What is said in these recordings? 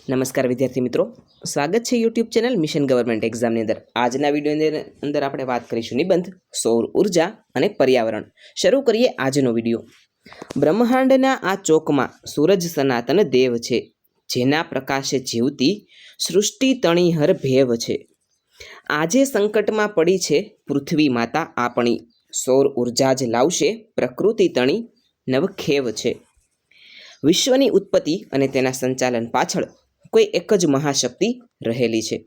નમસ્કાર વિદ્યાર્થી મિત્રો, સ્વાગત છે યુટ્યુબ ચેનલ મિશન ગવર્મેન્ટ એક્ઝામની અંદર. આજના વિડીયોની અંદર આપણે વાત કરીશું નિબંધ સૌર ઉર્જા અને પર્યાવરણ. શરૂ કરીએ આજનો વિડીયો. બ્રહ્માંડના આ ચોકમાં સૂરજ સનાતન દેવ છે, જેના પ્રકાશે જીવતી સૃષ્ટિ તણીહર ભેવ છે. આજે સંકટમાં પડી છે પૃથ્વી માતા આપણી, સૌર ઉર્જા જ લાવશે પ્રકૃતિ તણી નવખેવ છે. વિશ્વની ઉત્પત્તિ અને તેના સંચાલન પાછળ કોઈ એક જ મહાશક્તિ રહેલી છે,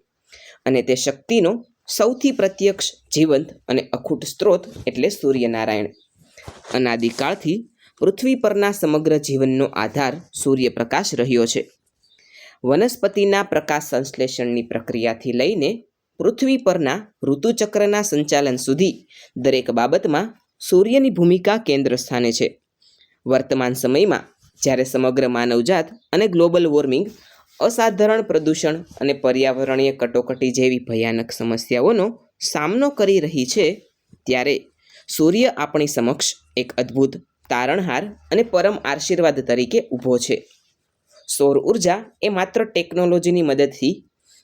અને તે શક્તિનો સૌથી પ્રત્યક્ષ, જીવંત અને અખૂટ સ્ત્રોત એટલે સૂર્યનારાયણ. અનાદિકાળથી પૃથ્વી પરના સમગ્ર જીવનનો આધાર સૂર્યપ્રકાશ રહ્યો છે. વનસ્પતિના પ્રકાશ સંશ્લેષણની પ્રક્રિયાથી લઈને પૃથ્વી પરના ઋતુચક્રના સંચાલન સુધી દરેક બાબતમાં સૂર્યની ભૂમિકા કેન્દ્ર સ્થાને છે. વર્તમાન સમયમાં જ્યારે સમગ્ર માનવજાત અને ગ્લોબલ વોર્મિંગ, અસાધારણ પ્રદૂષણ અને પર્યાવરણીય કટોકટી જેવી ભયાનક સમસ્યાઓનો સામનો કરી રહી છે, ત્યારે સૂર્ય આપણી સમક્ષ એક અદ્ભુત તારણહાર અને પરમ આશીર્વાદ તરીકે ઊભો છે. સૌર ઉર્જા એ માત્ર ટેકનોલોજીની મદદથી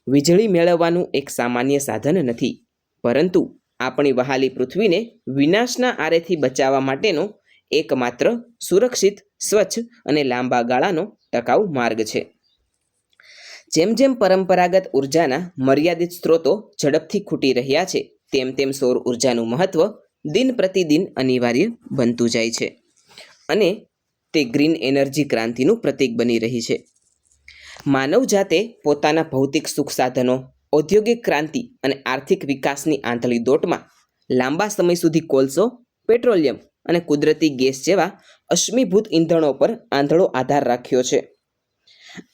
વીજળી મેળવવાનું એક સામાન્ય સાધન નથી, પરંતુ આપણી વહાલી પૃથ્વીને વિનાશના આરેથી બચાવવા માટેનો એકમાત્ર સુરક્ષિત, સ્વચ્છ અને લાંબા ગાળાનો ટકાઉ માર્ગ છે. જેમ જેમ પરંપરાગત ઉર્જાના મર્યાદિત સ્ત્રોતો ઝડપથી ખૂટી રહ્યા છે, તેમ તેમ સૌર ઉર્જાનું મહત્ત્વ દિન પ્રતિદિન અનિવાર્ય બનતું જાય છે, અને તે ગ્રીન એનર્જી ક્રાંતિનું પ્રતીક બની રહી છે. માનવજાતે પોતાના ભૌતિક સુખ સાધનો, ઔદ્યોગિક ક્રાંતિ અને આર્થિક વિકાસની આંધળી દોટમાં લાંબા સમય સુધી કોલસો, પેટ્રોલિયમ અને કુદરતી ગેસ જેવા અશ્મિભૂત ઇંધણો પર આંધળો આધાર રાખ્યો છે.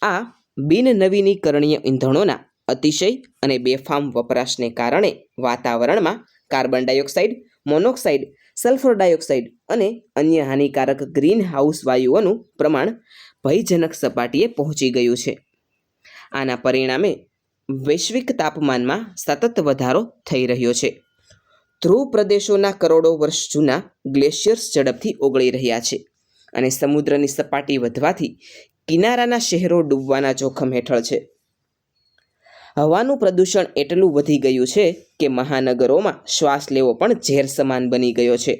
આ બિન નવીનીકરણીય ઇંધણોના અતિશય અને બેફામ વપરાશને કારણે વાતાવરણમાં carbon dioxide, monoxide, sulphur dioxide અને અન્ય હાનિકારક ગ્રીન હાઉસ વાયુઓનું પ્રમાણ ભયજનક સપાટીએ પહોંચી ગયું છે. આના પરિણામે વૈશ્વિક તાપમાનમાં સતત વધારો થઈ રહ્યો છે. ધ્રુવ પ્રદેશોના કરોડો વર્ષ જૂના ગ્લેશિયર્સ ઝડપથી ઓગળી રહ્યા છે, અને સમુદ્રની સપાટી વધવાથી કિનારાના શહેરો ડૂબવાના જોખમ હેઠળ છે. હવાનું પ્રદૂષણ એટલું વધી ગયું છે કે મહાનગરોમાં શ્વાસ લેવો પણ ઝેર સમાન બની ગયો છે.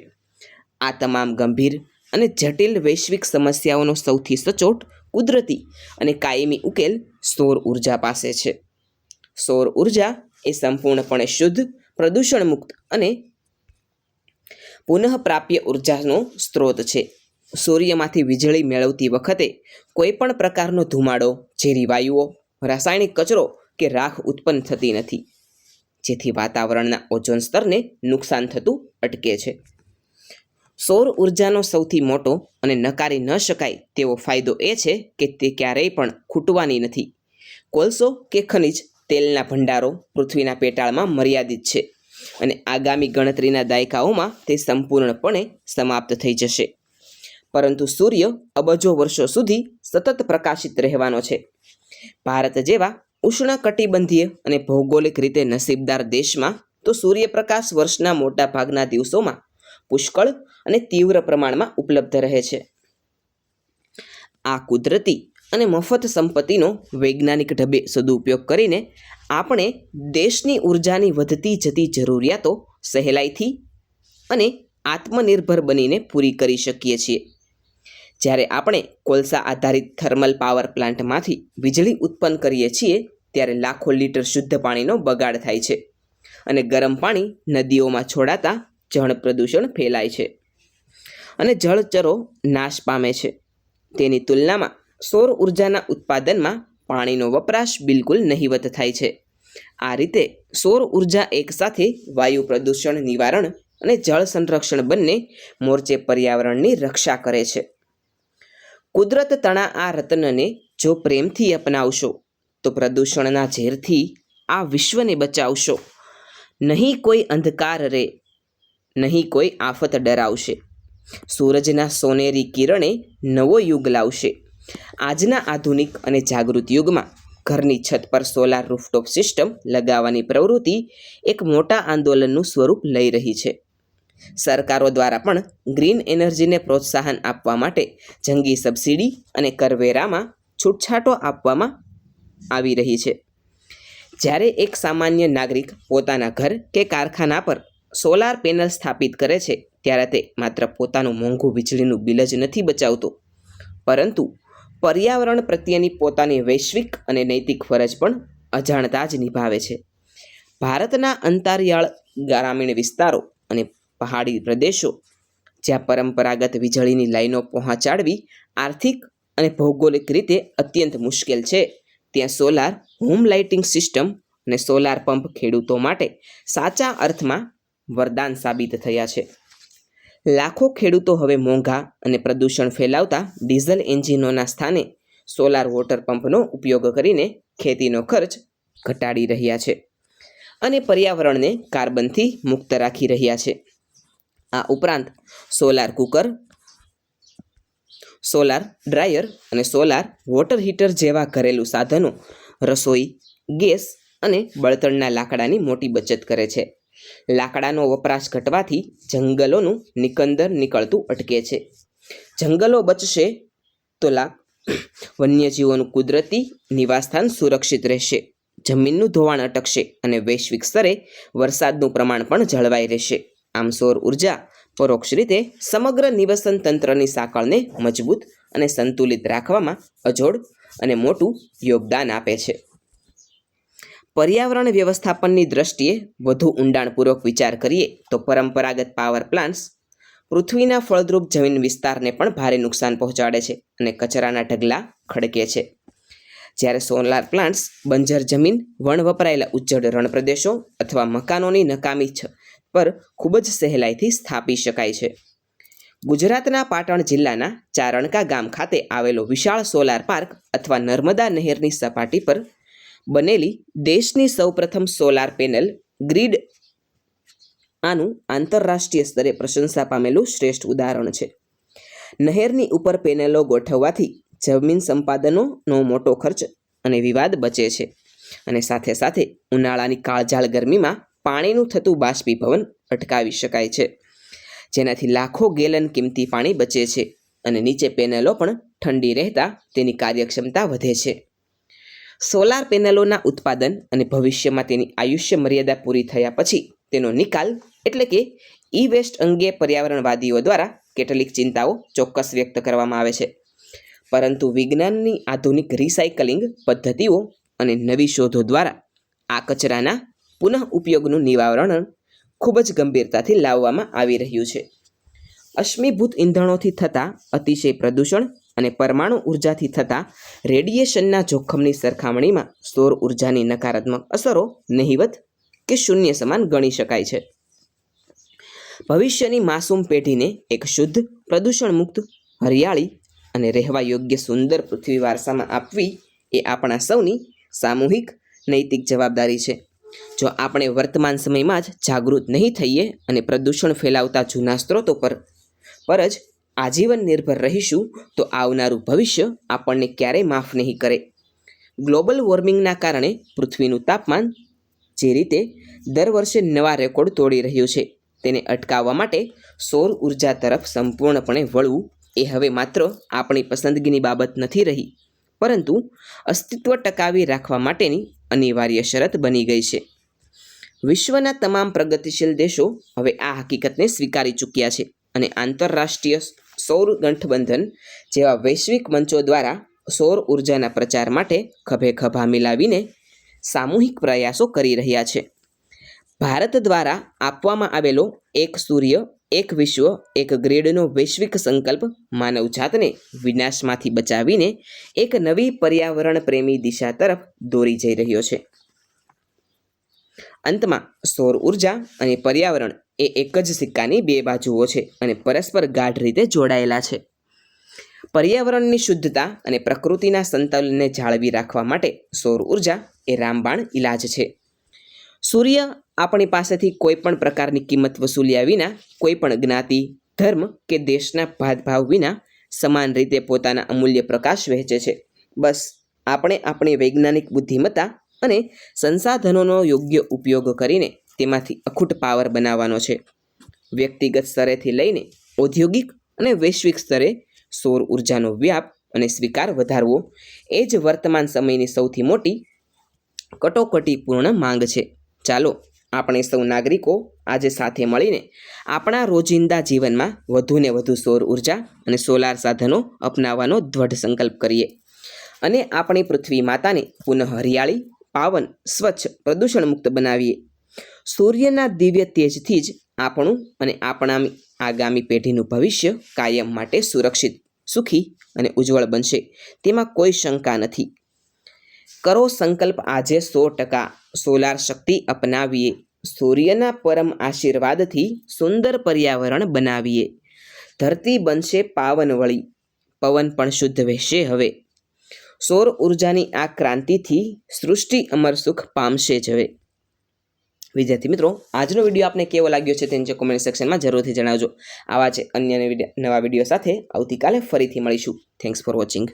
આ તમામ ગંભીર અને જટિલ વૈશ્વિક સમસ્યાઓનો સૌથી સચોટ, કુદરતી અને કાયમી ઉકેલ સૌર ઉર્જા પાસે છે. સૌર ઉર્જા એ સંપૂર્ણપણે શુદ્ધ, પ્રદૂષણ મુક્ત અને પુનઃપ્રાપ્ય ઉર્જાનો સ્ત્રોત છે. સૂર્યમાંથી વીજળી મેળવતી વખતે કોઈ પણ પ્રકારનો ધુમાડો, ઝેરી વાયુઓ, રાસાયણિક કચરો કે રાખ ઉત્પન્ન થતી નથી, જેથી વાતાવરણના ઓઝોન સ્તરને નુકસાન થતું અટકે છે. સૌર ઉર્જાનો સૌથી મોટો અને નકારી ન શકાય તેવો ફાયદો એ છે કે તે ક્યારેય પણ ખૂટવાની નથી. કોલસો કે ખનિજ તેલના ભંડારો પૃથ્વીના પેટાળમાં મર્યાદિત છે, અને આગામી ગણતરીના દાયકાઓમાં તે સંપૂર્ણપણે સમાપ્ત થઈ જશે. પરંતુ સૂર્ય અબજો વર્ષો સુધી સતત પ્રકાશિત રહેવાનો છે. ભારત જેવા ઉષ્ણકટિબંધીય અને ભૌગોલિક રીતે નસીબદાર દેશમાં તો સૂર્યપ્રકાશ વર્ષના મોટા ભાગના દિવસોમાં પુષ્કળ અને તીવ્ર પ્રમાણમાં ઉપલબ્ધ રહે છે. આ કુદરતી અને મફત સંપત્તિનો વૈજ્ઞાનિક ઢબે સદુપયોગ કરીને આપણે દેશની ઉર્જાની વધતી જતી જરૂરિયાતો સહેલાઈથી અને આત્મનિર્ભર બનીને પૂરી કરી શકીએ છીએ. જ્યારે આપણે કોલસા આધારિત થર્મલ પાવર પ્લાન્ટમાંથી વીજળી ઉત્પન્ન કરીએ છીએ, ત્યારે લાખો લીટર શુદ્ધ પાણીનો બગાડ થાય છે, અને ગરમ પાણી નદીઓમાં છોડાતા જળ પ્રદૂષણ ફેલાય છે, અને જળચરો નાશ પામે છે. તેની તુલનામાં સૌર ઉર્જાના ઉત્પાદનમાં પાણીનો વપરાશ બિલકુલ નહિવત થાય છે. આ રીતે સૌર ઉર્જા એકસાથે વાયુ પ્રદૂષણ નિવારણ અને જળ સંરક્ષણ બંને મોરચે પર્યાવરણની રક્ષા કરે છે. કુદરત તણા આ રત્નને જો પ્રેમથી અપનાવશો, તો પ્રદૂષણના ઝેરથી આ વિશ્વને બચાવશો. નહીં કોઈ અંધકાર રે, નહીં કોઈ આફત ડરાવશે. સૂરજના સોનેરી કિરણે નવો યુગ લાવશે. આજના આધુનિક અને જાગૃત યુગમાં ઘરની છત પર સોલાર રૂફટોપ સિસ્ટમ લગાવવાની પ્રવૃત્તિ એક મોટા આંદોલનનું સ્વરૂપ લઈ રહી છે. સરકારો દ્વારા પણ ગ્રીન એનર્જીને પ્રોત્સાહન આપવા માટે જંગી સબસિડી અને કરવેરામાં છૂટછાટો આપવામાં આવી રહી છે. જ્યારે એક સામાન્ય નાગરિક પોતાના ઘર કે કારખાના પર સોલાર પેનલ સ્થાપિત કરે છે ત્યારે તે માત્ર પોતાનું મોંઘું વીજળીનું બિલ જ નથી બચાવતો, પરંતુ પર્યાવરણ પ્રત્યેની પોતાની વૈશ્વિક અને નૈતિક ફરજ પણ અજાણતા જ નિભાવે છે. ભારતના અંતરિયાળ ગ્રામીણ વિસ્તારો અને પહાડી પ્રદેશો જ્યાં પરંપરાગત વીજળીની લાઈનો પહોંચાડવી આર્થિક અને ભૌગોલિક રીતે અત્યંત મુશ્કેલ છે, ત્યાં સોલાર હોમ લાઇટિંગ સિસ્ટમ અને સોલાર પંપ ખેડૂતો માટે સાચા અર્થમાં વરદાન સાબિત થયા છે. લાખો ખેડૂતો હવે મોંઘા અને પ્રદૂષણ ફેલાવતા ડીઝલ એન્જિનોના સ્થાને સોલાર વોટર પંપનો ઉપયોગ કરીને ખેતીનો ખર્ચ ઘટાડી રહ્યા છે અને પર્યાવરણને કાર્બનથી મુક્ત રાખી રહ્યા છે. આ ઉપરાંત સોલાર કુકર, સોલાર ડ્રાયર અને સોલાર વોટર હીટર જેવા ઘરેલું સાધનો રસોઈ ગેસ અને બળતણના લાકડાની મોટી બચત કરે છે. લાકડાનો વપરાશ ઘટવાથી જંગલોનું નિકંદર નીકળતું અટકે છે. જંગલો બચશે તો વન્યજીવોનું કુદરતી નિવાસસ્થાન સુરક્ષિત રહેશે, જમીનનું ધોવાણ અટકશે અને વૈશ્વિક સ્તરે વરસાદનું પ્રમાણ પણ જળવાઈ રહેશે. આમ સૌર ઉર્જા પરોક્ષ રીતે સમગ્ર નિવસન તંત્રની સાંકળને મજબૂત અને સંતુલિત રાખવામાં અજોડ અને મોટું યોગદાન આપે છે. પર્યાવરણ વ્યવસ્થાપનની દ્રષ્ટિએ વધુ ઊંડાણપૂર્વક વિચાર કરીએ તો પરંપરાગત પાવર પ્લાન્ટ્સ પૃથ્વીના ફળદ્રુપ જમીન વિસ્તારને પણ ભારે નુકસાન પહોંચાડે છે અને કચરાના ઢગલા ખડકે છે. જ્યારે સોલાર પ્લાન્ટ્સ બંજર જમીન, વણ વપરાયેલા ઉજ્જડ રણ પ્રદેશો અથવા મકાનોની નકામી છત પર ખૂબ જ સહેલાઈથી સ્થાપી શકાય છે. ગુજરાતના પાટણ જિલ્લાના ચારણકા ગામ ખાતે આવેલો વિશાળ સોલાર પાર્ક અથવા નર્મદા નહેરની સપાટી પર બનેલી દેશની સૌપ્રથમ સોલાર પેનલ ગ્રીડ આનું આંતરરાષ્ટ્રીય સ્તરે પ્રશંસા પામેલું શ્રેષ્ઠ ઉદાહરણ છે. નહેરની ઉપર પેનલો ગોઠવવાથી જમીન સંપાદનોનો મોટો ખર્ચ અને વિવાદ બચે છે અને સાથે સાથે ઉનાળાની કાળઝાળ ગરમીમાં પાણીનું થતું બાષ્પીભવન અટકાવી શકાય છે, જેનાથી લાખો ગેલન કિંમતી પાણી બચે છે અને નીચે પેનલો પણ ઠંડી રહેતા તેની કાર્યક્ષમતા વધે છે. સોલાર પેનલોના ઉત્પાદન અને ભવિષ્યમાં તેની આયુષ્ય મર્યાદા પૂરી થયા પછી તેનો નિકાલ એટલે કે ઈ વેસ્ટ અંગે પર્યાવરણવાદીઓ દ્વારા કેટલીક ચિંતાઓ ચોક્કસ વ્યક્ત કરવામાં આવે છે, પરંતુ વિજ્ઞાનની આધુનિક રિસાયકલિંગ પદ્ધતિઓ અને નવી શોધો દ્વારા આ કચરાના પુનઃ ઉપયોગનું નિવારણ ખૂબ જ ગંભીરતાથી લાવવામાં આવી રહ્યું છે. અશ્મિભૂત ઇંધણોથી થતા અતિશય પ્રદૂષણ અને પરમાણુ ઉર્જાથી થતા રેડિયેશનના જોખમની સરખામણીમાં સૌર ઉર્જાની નકારાત્મક અસરો નહિવત કે શૂન્ય સમાન ગણી શકાય છે. ભવિષ્યની માસૂમ પેઢીને એક શુદ્ધ, પ્રદૂષણ મુક્ત, હરિયાળી અને રહેવા યોગ્ય સુંદર પૃથ્વી વારસામાં આપવી એ આપણા સૌની સામૂહિક નૈતિક જવાબદારી છે. જો આપણે વર્તમાન સમયમાં જ જાગૃત નહીં થઈએ અને પ્રદૂષણ ફેલાવતા જૂના સ્ત્રોતો પર જ આજીવન નિર્ભર રહીશું તો આવનારું ભવિષ્ય આપણને ક્યારેય માફ નહીં કરે. ગ્લોબલ વોર્મિંગના કારણે પૃથ્વીનું તાપમાન જે રીતે દર વર્ષે નવા રેકોર્ડ તોડી રહ્યું છે, તેને અટકાવવા માટે સૌર ઉર્જા તરફ સંપૂર્ણપણે વળવું એ હવે માત્ર આપણી પસંદગીની બાબત નથી રહી, પરંતુ અસ્તિત્વ ટકાવી રાખવા માટેની અનિવાર્ય શરત બની ગઈ છે. વિશ્વના તમામ પ્રગતિશીલ દેશો હવે આ હકીકતને સ્વીકારી ચૂક્યા છે અને આંતરરાષ્ટ્રીય સૌર ગઠબંધન જેવા વૈશ્વિક મંચો દ્વારા સૌર ઉર્જાના પ્રચાર માટે ખભે ખભા મિલાવીને સામૂહિક પ્રયાસો કરી રહ્યા છે. ભારત દ્વારા આપવામાં આવેલો એક સૂર્ય, એક વિશ્વ, એક ગ્રીડનો વૈશ્વિક સંકલ્પ માનવજાતને વિનાશમાંથી બચાવીને એક નવી પર્યાવરણ પ્રેમી દિશા તરફ દોરી જઈ રહ્યો છે. અંતમાં સૌર ઉર્જા અને પર્યાવરણ એ એક જ સિક્કાની બે બાજુઓ છે અને પરસ્પર ગાઢ રીતે જોડાયેલા છે. પર્યાવરણની શુદ્ધતા અને પ્રકૃતિના સંતુલનને જાળવી રાખવા માટે સૌર ઉર્જા એ રામબાણ ઇલાજ છે. સૂર્ય આપણી પાસેથી કોઈ પણ પ્રકારની કિંમત વસૂલ્યા વિના કોઈ પણ જ્ઞાતિ, ધર્મ કે દેશના ભાતભાવ વિના સમાન રીતે પોતાના અમૂલ્ય પ્રકાશ વહેંચે છે. બસ આપણે આપણી વૈજ્ઞાનિક બુદ્ધિમત્તા અને સંસાધનોનો યોગ્ય ઉપયોગ કરીને તેમાંથી અખૂટ પાવર બનાવવાનો છે. વ્યક્તિગત સ્તરેથી લઈને ઔદ્યોગિક અને વૈશ્વિક સ્તરે સૌર ઉર્જાનો વ્યાપ અને સ્વીકાર વધારવો એ જ વર્તમાન સમયની સૌથી મોટી કટોકટીપૂર્ણ માંગ છે. ચાલો આપણે સૌ નાગરિકો આજે સાથે મળીને આપણા રોજિંદા જીવનમાં વધુને વધુ સૌર ઉર્જા અને સોલાર સાધનો અપનાવવાનો દ્રઢ સંકલ્પ કરીએ અને આપણી પૃથ્વી માતાને પુનઃ હરિયાળી, પાવન, સ્વચ્છ, પ્રદૂષણ મુક્ત બનાવીએ. સૂર્યના દિવ્ય તેજથી જ આપણું અને આપણા આગામી પેઢીનું ભવિષ્ય કાયમ માટે સુરક્ષિત, સુખી અને ઉજ્જવળ બનશે, તેમાં કોઈ શંકા નથી. કરો સંકલ્પ આજે 100% સોલાર શક્તિ અપનાવીએ. સૂર્યના પરમ આશીર્વાદથી સુંદર પર્યાવરણ બનાવીએ. ધરતી બનશે પાવનવળી, પવન પણ શુદ્ધ વહેશે હવે. સૌર ઉર્જાની આ ક્રાંતિથી સૃષ્ટિ અમર સુખ પામશે જ હવે. વિદ્યાર્થી મિત્રો, આજનો વિડીયો આપને કેવો લાગ્યો છે તે નીચે કોમેન્ટ સેક્શનમાં જરૂરથી જણાવજો. આવા જ અન્ય નવા વિડીયો સાથે આવતીકાલે ફરીથી મળીશું. Thanks for watching.